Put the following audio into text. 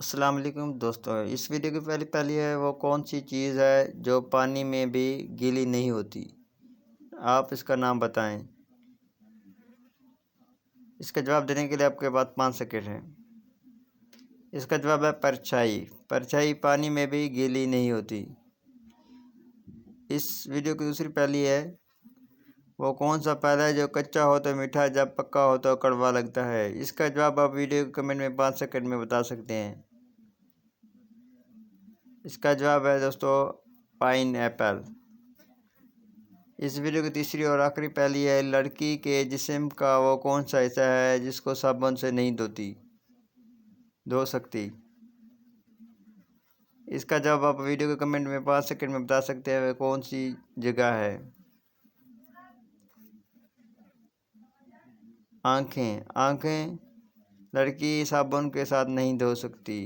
अस्सलाम वालेकुम दोस्तों। इस वीडियो की पहली पहली है वो कौन सी चीज़ है जो पानी में भी गीली नहीं होती। आप इसका नाम बताएं। इसका जवाब देने के लिए आपके पास 5 सेकंड हैं। इसका जवाब है परछाई। परछाई पानी में भी गीली नहीं होती। इस वीडियो की दूसरी पहली है वो कौन सा फल है जो कच्चा हो तो मीठा, जब पक्का हो तो कड़वा लगता है। इसका जवाब आप वीडियो के कमेंट में 5 सेकंड में बता सकते हैं। इसका जवाब है दोस्तों पाइन एप्पल। इस वीडियो की तीसरी और आखिरी पहली है लड़की के जिस्म का वो कौन सा हिस्सा है जिसको साबुन से नहीं धो सकती। इसका जवाब आप वीडियो के कमेंट में 5 सेकंड में बता सकते हैं। वह कौन सी जगह है। आँखें। आँखें लड़की साबुन के साथ नहीं धो सकती।